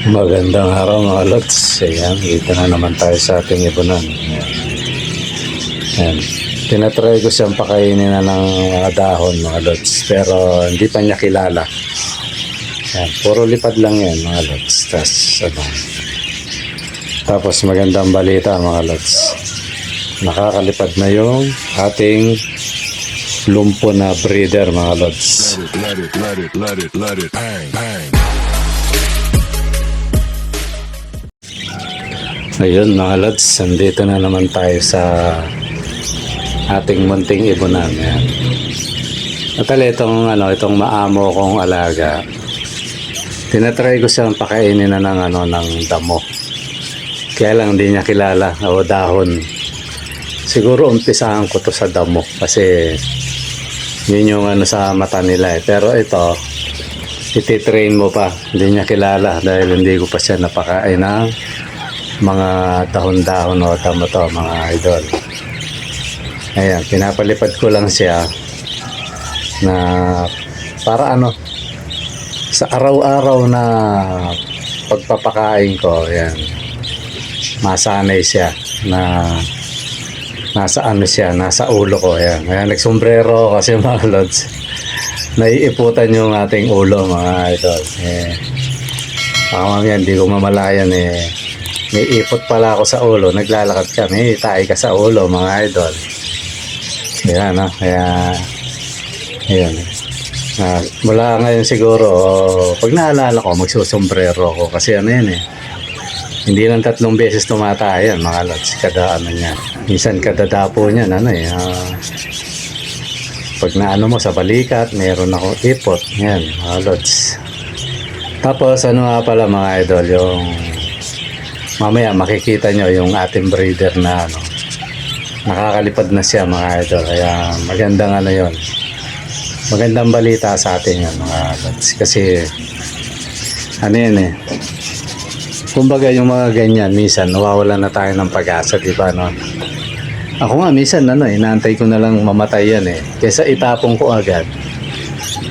Magandang araw mga lods. Ayan, dito na naman tayo sa ating ibunan. Ayan. Ayan. Tinatry ko siyang pakainin na ng mga dahon mga lods. Pero hindi pa niya kilala. Ayan, puro lipad lang yan mga lods. Tapos magandang balita mga lods. Nakakalipad na yung ating lumpo na breeder mga lods. Let it, bang, bang. Ayun mga lods, nandito na naman tayo sa ating munting ibunan. Yan. At itong maamo kong alaga. Tinatry ko siyang pakainin na ng damo. Kaya lang hindi niya kilala o dahon. Siguro umpisahan ko to sa damo kasi yun yung sa mata nila eh. Pero ito, ititrain mo pa. Hindi niya kilala dahil hindi ko pa siya napakain ng mga dahon-dahon o tama to mga idol. Ayan, pinapalipad ko lang siya na para sa araw-araw na pagpapakain ko. Ayan, masanay siya na nasa nasa ulo ko. Ayan, ayan, nagsombrero kasi mga lods, naiiputan yung ating ulo mga idol. Mamaya hindi ko mamalayan may ipot pala ako sa ulo, naglalakad kami, tayo ka sa ulo mga idol. Ayan kaya ayan. Mula ngayon siguro, pag naalala ko, magsusombrero ko kasi yan hindi lang 3 beses tumatayan mga lods, kada niya. Minsan kada dapo niya, pag mo sa balikat, meron ako ipot, yan mga lods. Tapos nga pala mga idol, yung mamaya makikita nyo yung ating breeder na nakakalipad na siya mga idol. Kaya magandang yun, magandang balita sa atin yan mga lods. Kasi kumbaga yung mga ganyan minsan nawawalan na tayo ng pag-asa, diba Ako nga minsan inaantay ko na lang mamatay yan kaysa itapong ko agad.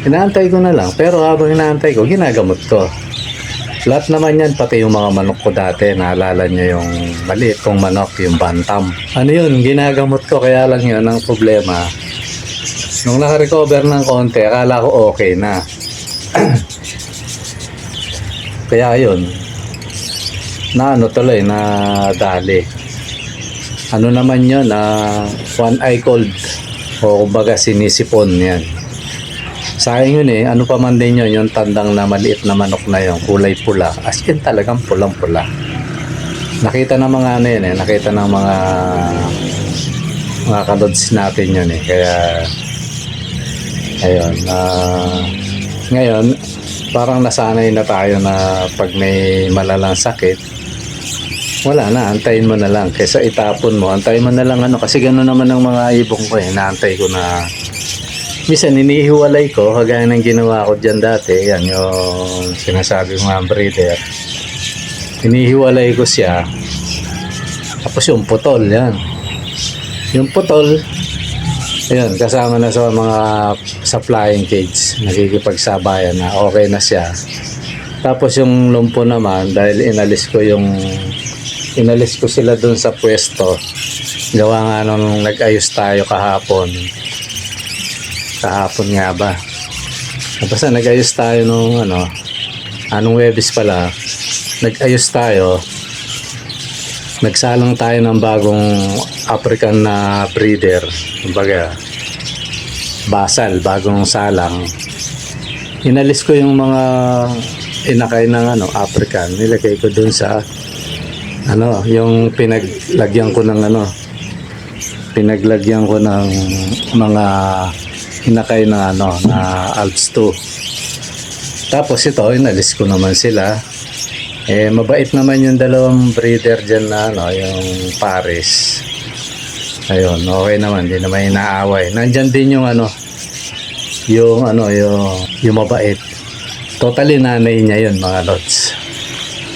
Inaantay ko na lang, pero habang inaantay ko, ginagamot ko. Lahat naman yan, pati yung mga manok ko dati, naalala nyo yung maliit kong manok, yung bantam. Ginagamot ko, kaya lang yun ang problema. Nung naka-recover ng konti, akala ko okay na. Kaya yun, tuloy, na dali. Naman yun, one eye cold, o kumbaga sinisipon yan. Sayang yun pa man din yun, yung tandang na maliit na manok na yun, kulay pula. As in talagang pulang-pula. Nakita ng mga nakita ng mga kalods natin yun Kaya, ayun, ngayon, parang nasanay na tayo na pag may malalang sakit, wala na, antayin mo na lang. Kaysa itapon mo, antayin mo na lang kasi gano'n naman ang mga ibong ko naantay ko na. Minsan inihiwalay ko, kagaya ng ginawa ko dyan dati. Yan yung sinasabi ko nga breeder. Inihiwalay ko siya. Tapos yung putol, yan. Yung putol, ayan, kasama na sa mga sa flying cage. Nakikipagsabayan na, okay na siya. Tapos yung lumpo naman, dahil inalis ko sila dun sa pwesto. Gawa nga nung nag-ayos tayo kahapon nga ba, basta nag-ayos tayo nung anong Webes pala, nag-ayos tayo, nagsalang tayo ng bagong African na breeder, kumbaga basal, bagong salang. Inalis ko yung mga inakay ng African, nilagay ko dun sa yung pinaglagyan ko ng mga hinakay na na Alps 2. Tapos ito, inalis ko naman sila. Mabait naman yung dalawang breeder dyan na yung Paris. Ayun, okay naman, hindi naman inaaway. Nandyan din yung yung mabait. Totally nanay niya yun mga lods.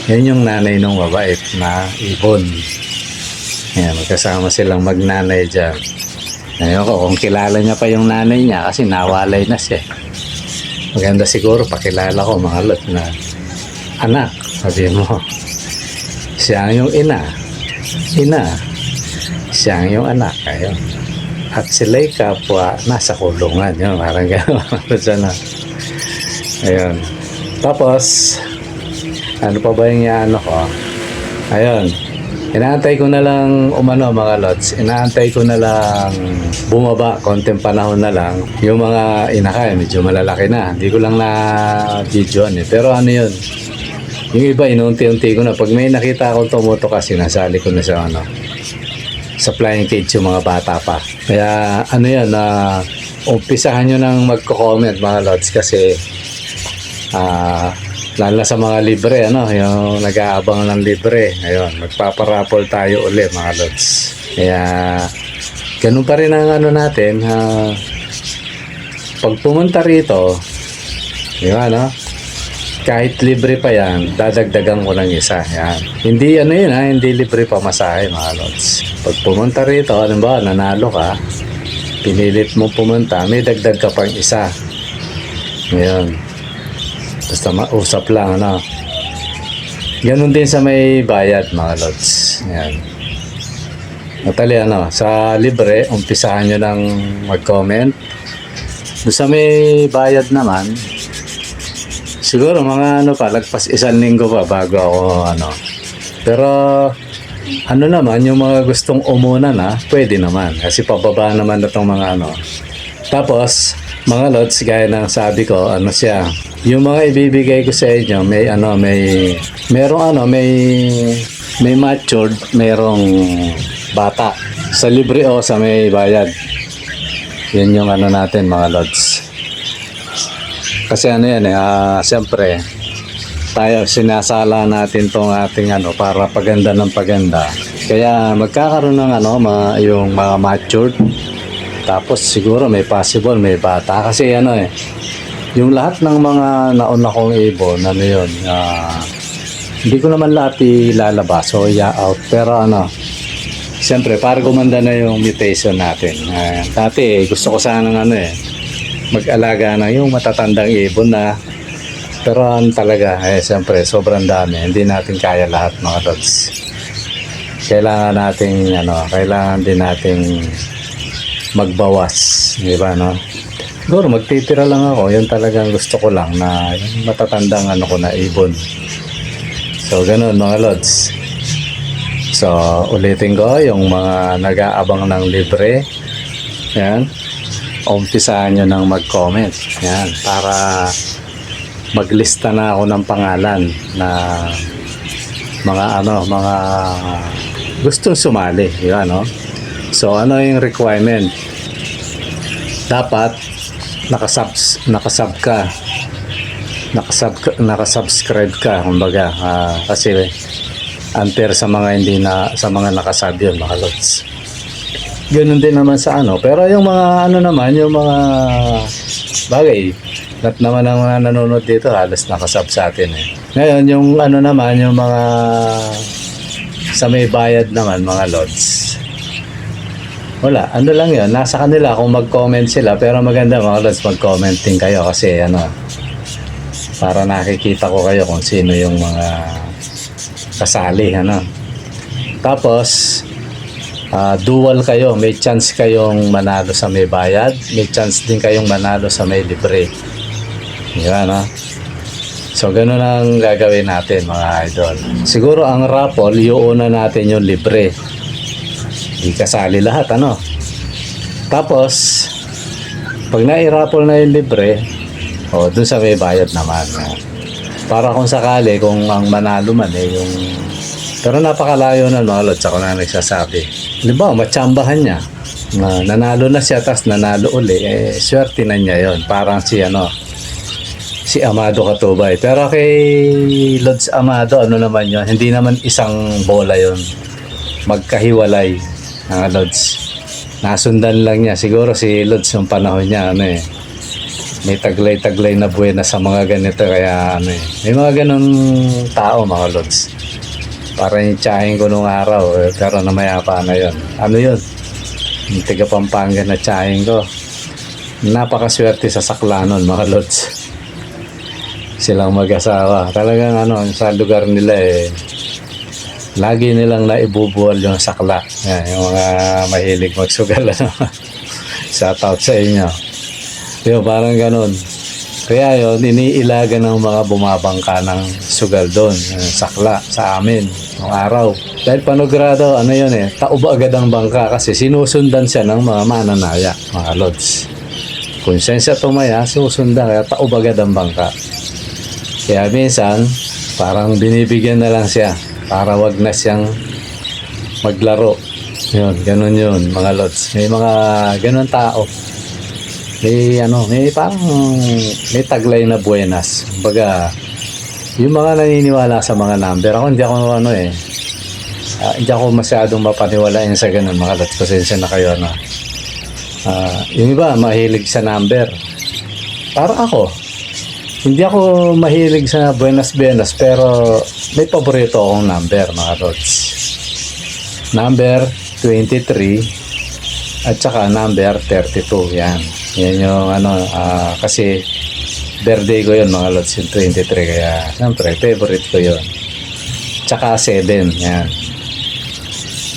Yan yung nanay nung mabait na ibon. Ayan, magkasama silang magnanay dyan. Ngayon ko kung kilala niya pa yung nanay niya kasi nawalay na siya. Maganda siguro pakilala ko mga lot na anak, sabi mo. Siya ang yung ina. Siya ang yung anak. Ayun. At sila'y kapwa nasa kulungan. Yun, parang gano'n. Na. Ayun. Tapos, ano pa ba yung ano ko? Ayun. Inaantay ko na lang mga lods. Inaantay ko na lang bumaba, konting panahon na lang. Yung mga inakay, medyo malalaki na. Hindi ko lang na-videoan eh. Pero ano yun? Yung iba, inunti-unti ko na. Pag may nakita akong tumuto kasi, nasali ko na sa sa flying cage yung mga bata pa. Kaya ano yan, umpisahan nyo nang magko-comment mga lods kasi lalo na sa mga libre, yung nag-aabang ng libre. Ayun, magpaparapol tayo ulit mga lods. Kaya, ganun pa rin ang natin. Pag pumunta rito, yun, kahit libre pa yan, dadagdagan ko ng isa. Yan. Hindi hindi libre pa masahe mga lods. Pag pumunta rito, nanalo ka, pinilit mo pumunta, may dagdag ka pang isa. Ngayon. Basta mausap lang, Ganun din sa may bayad, mga lods. Yan. Natali, sa libre, umpisahan nyo lang mag-comment. Doon sa may bayad naman, siguro mga lagpas 1 linggo pa bago ako, Pero, naman, yung mga gustong umuna na, pwede naman. Kasi pababa naman na itong mga Tapos, mga lods, gaya ng sabi ko, siya, yung mga ibibigay ko sa inyo, may matured, merong bata. Sa libre o sa may bayad. Yan yung natin, mga lods. Kasi siyempre, tayo sinasala natin tong ating para paganda ng paganda. Kaya magkakaroon ng yung mga matured. Tapos siguro may possible, may bata. Kasi yung lahat ng mga nauna kong ibon, hindi ko naman lahat ilalabas o out. Pero siyempre, para gumanda na yung mutation natin. Dati, gusto ko sanang mag-alaga na yung matatandang ibon na. Pero talaga, siyempre, sobrang dami. Hindi natin kaya lahat, mga lods. Kailangan din nating magbawas, di ba, Siguro magtitira lang ako, yun talagang gusto ko lang na yung matatandang ko na ibon. So ganun mga lods. So ulitin ko yung mga nag-aabang ng libre. Yan. Umpisahan nyo nang mag-comment. Yan. Para maglista na ako ng pangalan na mga gustong sumali. Yan, So ano yung requirement? Dapat nakasubscribe ka, kumbaga, kasi unfair sa mga sa mga nakasub yun, mga lods. Ganun din naman sa pero yung mga yung mga bagay, lahat naman ang mga nanonood dito halos nakasub sa atin Ngayon yung naman yung mga sa may bayad naman, mga lods, wala, lang yun, nasa kanila kung mag-comment sila. Pero maganda mga lods, mag-comment din kayo kasi para nakikita ko kayo kung sino yung mga kasali, Tapos dual kayo, may chance kayong manalo sa may bayad, may chance din kayong manalo sa may libre. Yan, So ganun ang gagawin natin, mga idol. Siguro ang raffle, iuuna natin yung libre. Ikasali lahat, Tapos, pag nai-raffle na yung libre, dun sa may bayad naman. Para kung sakali, kung ang manalo man, yung... Pero napakalayo na, mga lods, ako na nagsasabi. Halimbawa, matsambahan niya. Nanalo na siya, tas nanalo uli. Swerte na niya yon. Parang si Amado Katubay. Pero kay Lods Amado, naman yun? Hindi naman isang bola yon. Magkahiwalay. Mga lods, nasundan lang niya siguro si Lods yung panahon niya may taglay-taglay na buwena sa mga ganito, kaya may mga ganun tao, mga lods. Para yung tsahin ko nung araw, pero namayapa na yun. Yun, yung tiga Pampanga na tsahin ko, napakaswerte sa saklanon, mga lods. silang mag-asawa. Talagang ano, sa lugar nila lagi nilang naibubuwal yung sakla. Yan, yung mga mahilig magsugal, ano. Shout out sa inyo. Yung parang ganun. Kaya yun, iniilaga ng mga bumabangka ng sugal doon, yung sakla sa amin, ng araw. Dahil panogrado, ano yun tauba agad ang bangka kasi sinusundan siya ng mga mananaya, mga lods. Kung siya tumaya, susundan, kaya tauba agad ang bangka. Kaya minsan, parang binibigyan na lang siya para wag na siyang maglaro. Yun, ganun yun, mga lods. May mga ganun tao. May parang may taglay na buenas. Kumbaga, yung mga naniniwala sa mga number, ako hindi ako masyadong mapaniwalain sa ganun, mga lods. Pasensya na kayo, no? Yung iba, mahilig sa number. Parang ako, hindi ako mahilig sa buenas, pero may paborito akong number, mga lods. Number 23 at saka number 32. Yan yung kasi birthday ko yun, mga lods, yung 23. Kaya siyempre favorite ko yun. Tsaka 7. Yan,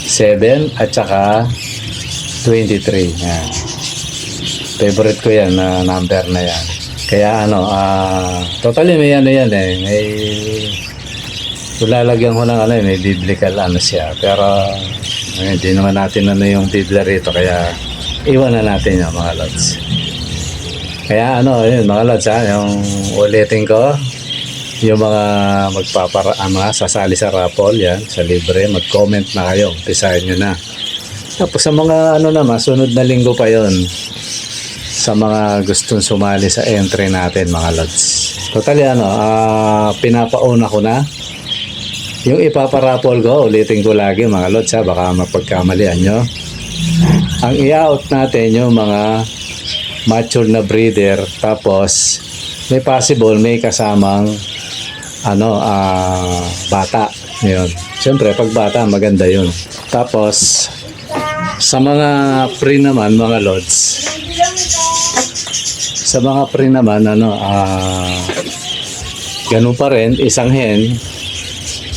7 at saka 23. Yan, favorite ko yan na number na yan. Kaya totally may may lalagyan ko ng may biblical siya. Pero hindi naman natin yung Biblia rito, kaya iwan na natin yung mga lods. Kaya yun, mga lods, yung ulitin ko, yung mga sasali sa raffle, yan, sa libre, mag-comment na kayo, umpisahin nyo na. Tapos sa mga naman, sunod na linggo pa yon, sa mga gustong sumali sa entry natin, mga lods. Totally pinapauna ko na yung ipaparapol ko. Ulitin ko lagi, mga lods, baka mapagkamalian nyo. Ang i-out natin yung mga mature na breeder, tapos may possible may kasamang bata. Yun, siyempre pag bata maganda yun. Tapos sa mga pre naman, mga lods, sa mga pre naman, ganun pa rin, isang hen.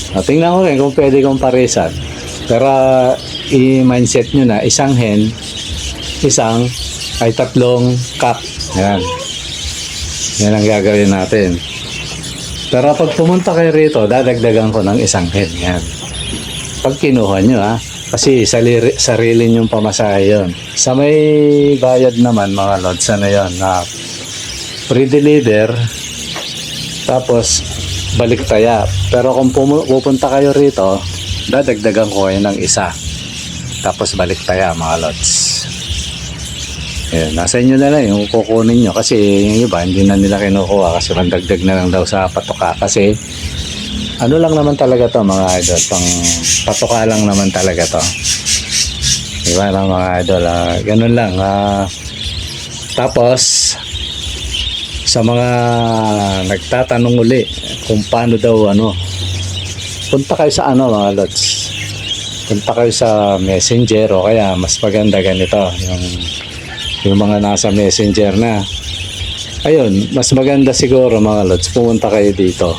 Tingnan ko rin kung pwede kong parisan. Pero i-mindset nyo na, isang hen, tatlong cock. Yan. Yan ang gagawin natin. Pero pag pumunta kayo rito, dadagdagan ko ng isang hen. Yan. Pag kinuha nyo, kasi sarili nyong pamasahe yun. Sa may bayad naman, mga lods, yun, na pre-deliver, tapos balik taya. Pero kung pupunta kayo rito, dadagdagan ko kayo ng isa, tapos balik taya, mga lods. Ayan, nasa inyo na lang yung kukunin nyo, kasi yung iba hindi na nila kinukuha kasi mandagdag na lang daw sa patoka. Kasi lang naman talaga to, mga idol, pang patoka lang naman talaga to, diba lang, mga idol. Ganun lang. Tapos sa mga nagtatanong uli kung paano daw punta kayo sa mga lods, punta kayo sa Messenger, o kaya mas maganda ganito, yung mga nasa Messenger na, ayun, mas maganda siguro, mga lods, pumunta kayo dito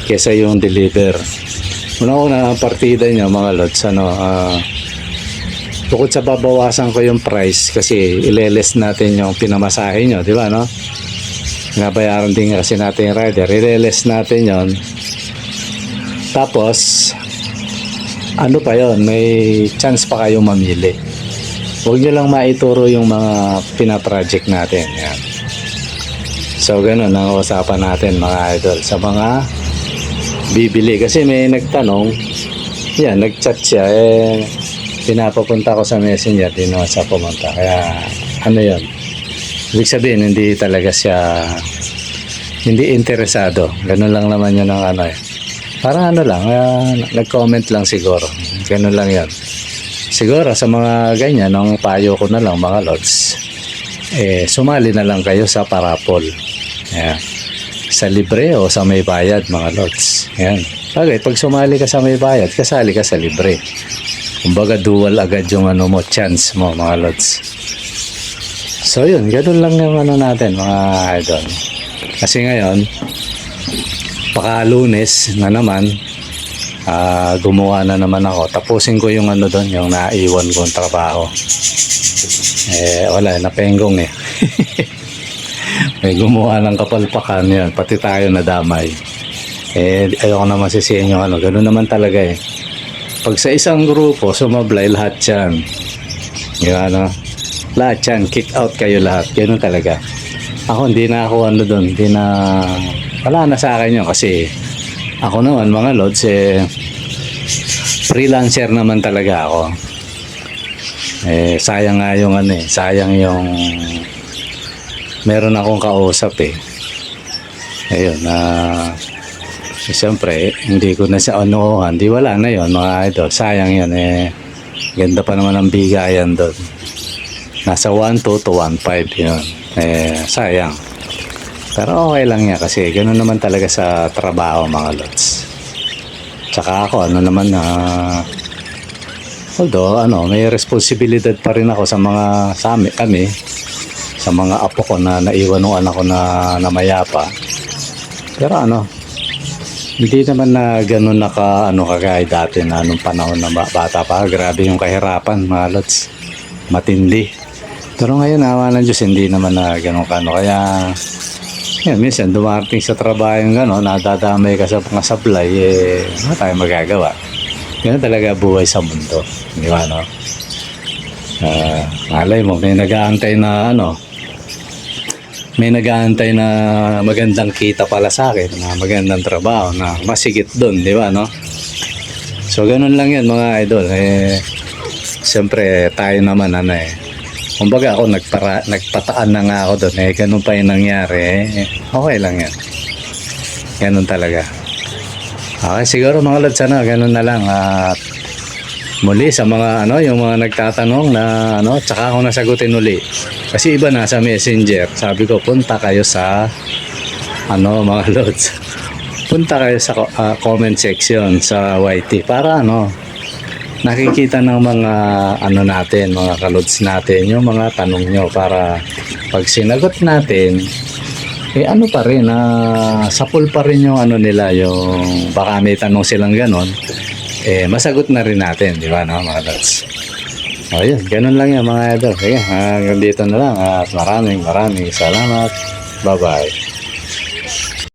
kesa yung deliver. Una-una ang partida nyo, mga lods, bukod sa babawasan ko yung price, kasi ileles natin yung pinamasahe nyo, di ba, no? Nabayaran din kasi natin yung rider, ileles natin yon. Tapos pa yon, may chance pa kayong mamili. Huwag nyo lang maituro yung mga pinaproject natin. Yan. So ganun ang usapan natin, mga idol, sa mga bibili. Kasi may nagtanong, yan, nagchat siya, pinapapunta ko sa Messenger, di naman siya pumunta. Kaya yon, ibig sabihin hindi talaga siya, hindi interesado. Ganun lang naman yun ang parang lang, nag-comment lang siguro. Ganun lang yan. Siguro sa mga ganyan, ang payo ko na lang, mga lods, sumali na lang kayo sa parapol. Ayan. Sa libre o sa may bayad, mga lods. Ayan. Pag sumali ka sa may bayad, kasali ka sa libre. Kumbaga dual agad yung chance mo, mga lods. So yun, ganun lang yung natin, mga idol. Kasi ngayon, pagka-Lunes na naman, gumawa na naman ako. Tapusin ko yung ano doon, yung naiwan kong trabaho. Wala, napenggong eh. May gumawa ng kapalpakan yan, pati tayo nadamay. Ayoko naman sisihin yung ano, ganoon naman talaga eh. Pag sa isang grupo, sumablay lahat yan. Yan, ano? Lahat yan, kick out kayo lahat. Ganoon talaga. Ako, hindi na ako ano doon, hindi na, wala na sa akin yun kasi ako naman mga lods, freelancer naman talaga ako. Sayang nga yung ano sayang yung meron akong kausap ayun siyempre hindi ko na siya anuhan, di wala na yon mga idol, sayang yun ganda pa naman ang bigayan doon, nasa 1.2 to 1.5 yun, sayang, pero okay lang yan kasi ganoon naman talaga sa trabaho mga lods. Tsaka ako ano naman although may responsibilidad pa rin ako sa mga kami sa mga apo ko na naiwan ng anak ko na namayapa. Pero hindi naman na gano'n kagaya dati na nung panahon na bata pa. Grabe yung kahirapan mga lods, matindi. Pero ngayon awa ng Diyos hindi naman na gano'n kaya yan, minsan dumarating sa trabaho yung gano'n, nadadamay ka sa mga sablay, wala tayong magagawa. Ganun talaga buhay sa mundo, di ba no? Malay mo, may nag-aantay na may nag-aantay na magandang kita pala sa akin, na magandang trabaho, na masigit doon, di ba no? So ganun lang yan mga idol. Siyempre tayo naman kumbaga ako nagpataan na nga ako doon, ganun pa yung nangyari, okay lang yan. Ganun talaga. Okay, siguro mga lods, ganun na lang. At muli sa mga yung mga nagtatanong na tsaka ako nasagutin uli. Kasi iba na sa messenger. Sabi ko, punta kayo sa mga lods. Punta kayo sa comment section sa YT para nakikita ng mga natin, mga kalods natin, yung mga tanong nyo para pag sinagot natin, pa rin, sapul pa rin yung nila, yung baka may tanong silang ganon, masagot na rin natin, di ba mga lods? Yun, ganun lang yan mga idol. Sige, hanggang dito na lang at maraming salamat. Bye bye.